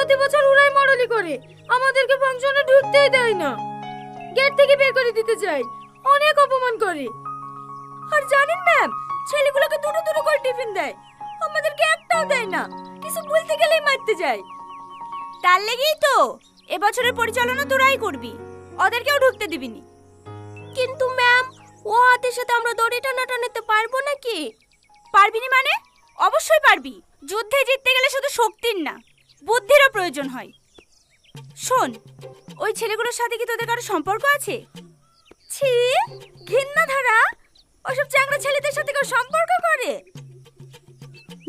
প্রতি বছর ওরাই মডেলি করে, আমাদেরকে ফাংশনে ঢুকতেই দেয় না। গেট থেকে বের করে দিতে চাই, অনেক অপমান করে। আর জানেন ম্যাম, ছেলেগুলোকে দুটো দুটো করে টিফিন দেয়, আমাদেরকে একটাও দেয় না। কিছু বলতে গেলেই মারতে যায়। তার লেগেই তো এবছরের পরিচালনা তোরাই করবি, ওদেরকেও ঢুকতে দিবিনি। কিন্তু ম্যাম, ও হাতের সাথে আমরা দড়ি টানাতে পারবো নাকি? পারবি না মানে? অবশ্যই পারবি। যুদ্ধে জিততে গেলে শুধু শক্তির না, বুদ্ধিরও প্রয়োজন হয়। শোন, ওই ছেলেগুলোর সাথে কি তোদের কারো সম্পর্ক আছে? ছি, ঘৃণা ধারা। ওসব চ্যাংড়া ছেলেদের সাথে কেউ সম্পর্ক করে?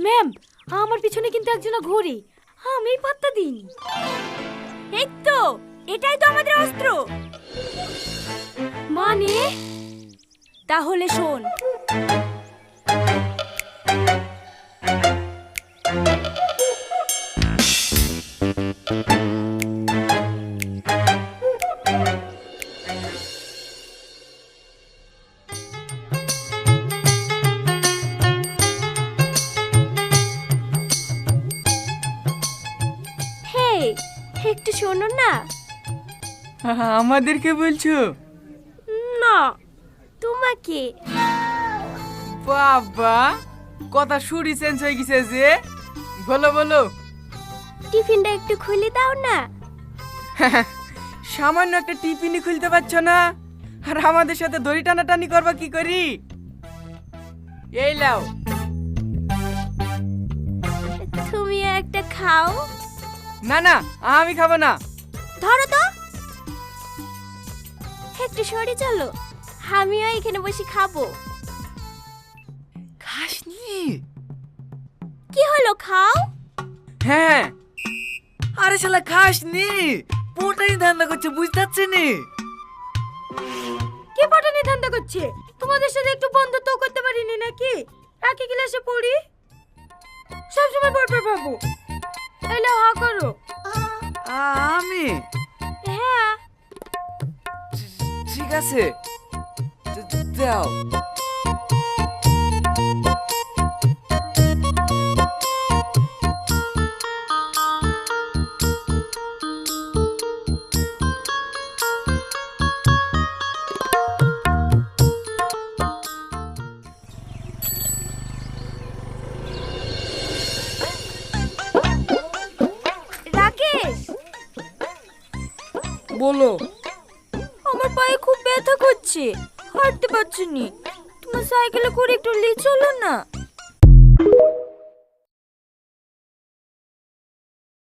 ম্যাম, আমার পিছনে কিন্তু একজন ঘুরি, আমি পাত্তা দিইনি। এই তো, এটাই তো আমাদের অস্ত্র। মানে? তাহলে শোন, একটু শোনো না। আমাদেরকে বলছো? না, তোমাকে। বাবা, কথা শুরি চেঞ্জ হয়ে গেছে যে। বলো বলো। টিফিনটা একটু খুলে দাও না। সামান্য একটা টিফিনই খুলতে পারছো না, আর আমাদের সাথে দড়ি টানাটানি করবা কি করি? এই লাও। তুমি একটা খাও। না না, আমি খাবো না। ধরো তো, একটু সরে চলো, আমিও এখানে বসে খাবো। খাসনি? কি হলো, খাও। হ্যাঁ। আরে শালা খাসনি, পোটাই ধান্দা করছে, বুঝতে পারছি নি। কে পটানি ধান্দা করছে? তোমাদের সাথে একটু বন্ধুত্ব করতে পারিনি নাকি? একই ক্লাসে পড়ি, সবসময় পড়বে ভাবো। এলে হা করো। আমি? হ্যাঁ। ঠিক আছে, দাও। রাকেশ, বলো। আমার পায়ে খুব ব্যথা করছে, হাঁটতে পারছি না। তোমার সাইকেলে করে একটু নিয়ে চলো না।